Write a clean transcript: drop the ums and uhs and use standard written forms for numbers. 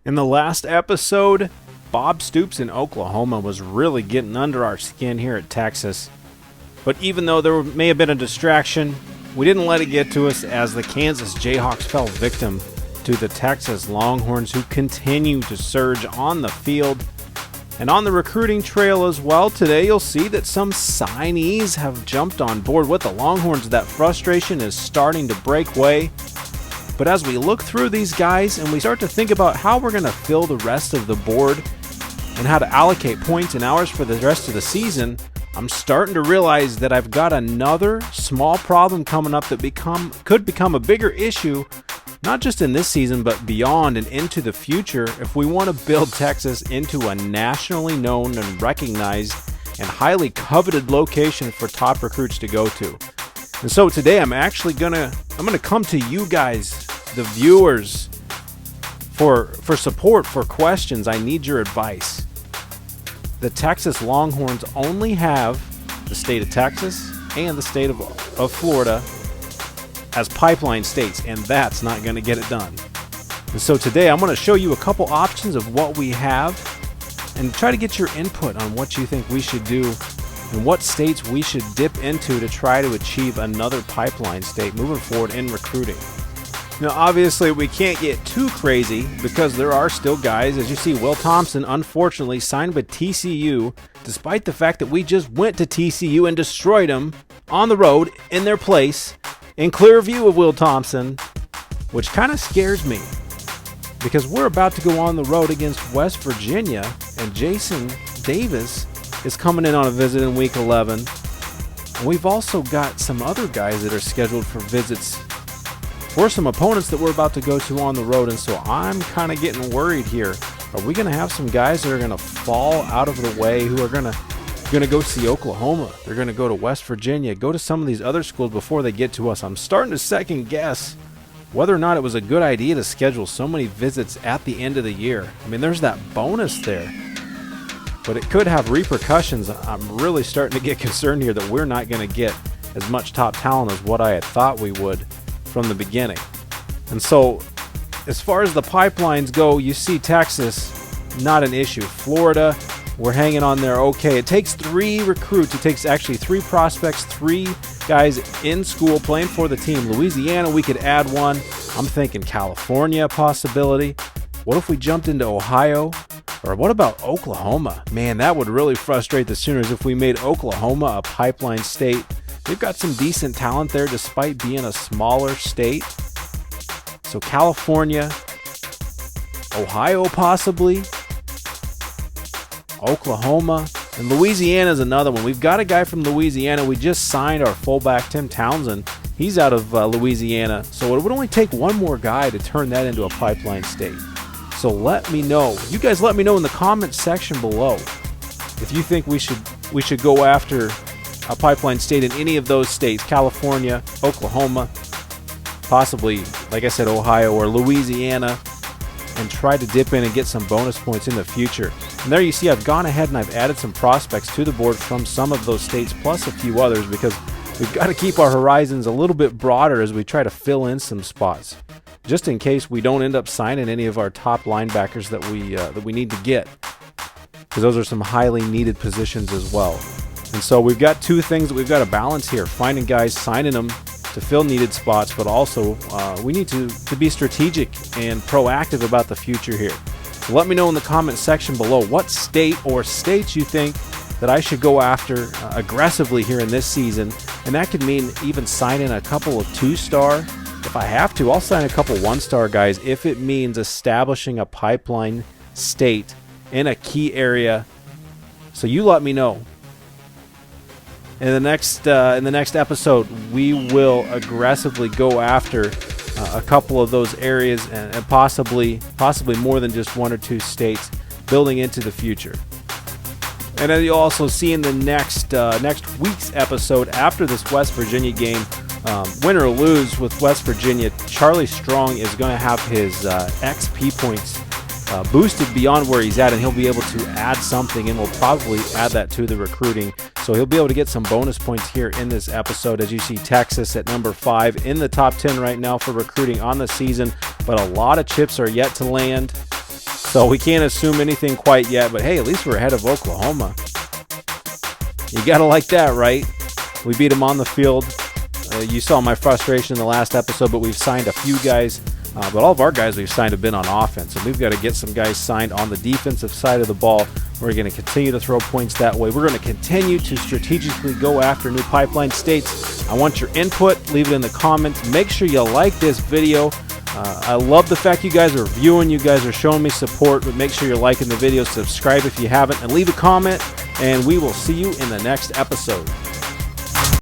In the last episode, Bob Stoops in Oklahoma was really getting under our skin here at Texas. But even though there may have been a distraction, we didn't let it get to us as the Kansas Jayhawks fell victim to the Texas Longhorns, who continue to surge on the field. And on the recruiting trail as well, today you'll see that some signees have jumped on board with the Longhorns. That frustration is starting to break way. But as we look through these guys and we start to think about how we're going to fill the rest of the board and how to allocate points and hours for the rest of the season, I'm starting to realize that I've got another small problem coming up that could become a bigger issue, not just in this season, but beyond and into the future if we want to build Texas into a nationally known and recognized and highly coveted location for top recruits to go to. And so today I'm actually gonna come to you guys, the viewers, for support, for questions. I need your advice. The Texas Longhorns only have the state of Texas and the state of Florida as pipeline states, and that's not going to get it done. And so today I'm going to show you a couple options of what we have and try to get your input on what you think we should do and what states we should dip into to try to achieve another pipeline state moving forward in recruiting. Now, obviously, we can't get too crazy because there are still guys. As you see, Will Thompson, unfortunately, signed with TCU, despite the fact that we just went to TCU and destroyed them on the road in their place, in clear view of Will Thompson, which kind of scares me because we're about to go on the road against West Virginia, and Jason Davis is coming in on a visit in Week 11. And we've also got some other guys that are scheduled for visits for some opponents that we're about to go to on the road, and so I'm kind of getting worried here. Are we going to have some guys that are going to fall out of the way who are going to go see Oklahoma? They're going to go to West Virginia, go to some of these other schools before they get to us. I'm starting to second guess whether or not it was a good idea to schedule so many visits at the end of the year. I mean, there's that bonus there, but it could have repercussions. I'm really starting to get concerned here that we're not going to get as much top talent as what I had thought we would from the beginning. And so as far as the pipelines go, you see Texas, not an issue. Florida, we're hanging on there okay. It takes 3 recruits. It takes actually 3 prospects, 3 guys in school playing for the team. Louisiana, we could add one. I'm thinking California, a possibility. What if we jumped into Ohio? Or what about Oklahoma? Man, that would really frustrate the Sooners if we made Oklahoma a pipeline state. They've got some decent talent there despite being a smaller state. So California, Ohio possibly, Oklahoma, and Louisiana is another one. We've got a guy from Louisiana. We just signed our fullback, Tim Townsend. He's out of Louisiana. So it would only take one more guy to turn that into a pipeline state. So let me know. You guys let me know in the comments section below if you think we should go after a pipeline state in any of those states, California, Oklahoma, possibly, like I said, Ohio or Louisiana, and try to dip in and get some bonus points in the future. And there you see I've gone ahead and I've added some prospects to the board from some of those states plus a few others because we've got to keep our horizons a little bit broader as we try to fill in some spots, just in case we don't end up signing any of our top linebackers that we need to get, because those are some highly needed positions as well. And so we've got 2 things that we've got to balance here: finding guys, signing them to fill needed spots, but also we need to be strategic and proactive about the future here. So let me know in the comment section below what state or states you think that I should go after aggressively here in this season. And that could mean even signing a couple of 2-star. If I have to, I'll sign a couple 1-star guys if it means establishing a pipeline state in a key area. So you let me know. In the next episode, we will aggressively go after a couple of those areas and possibly more than just 1 or 2 states, building into the future. And then you'll also see in the next week's episode after this West Virginia game, win or lose with West Virginia, Charlie Strong is going to have his XP points boosted beyond where he's at, and he'll be able to add something, and we'll probably add that to the recruiting. So he'll be able to get some bonus points here in this episode. As you see, Texas at number 5 in the top 10 right now for recruiting on the season, but a lot of chips are yet to land. So we can't assume anything quite yet, but hey, at least we're ahead of Oklahoma. You got to like that, right? We beat them on the field. You saw my frustration in the last episode, but we've signed a few guys. But all of our guys we've signed have been on offense, and we've got to get some guys signed on the defensive side of the ball. We're going to continue to throw points that way. We're going to continue to strategically go after new pipeline states. I want your input. Leave it in the comments. Make sure you like this video. I love the fact you guys are viewing. You guys are showing me support, but make sure you're liking the video. Subscribe if you haven't, and leave a comment, and we will see you in the next episode.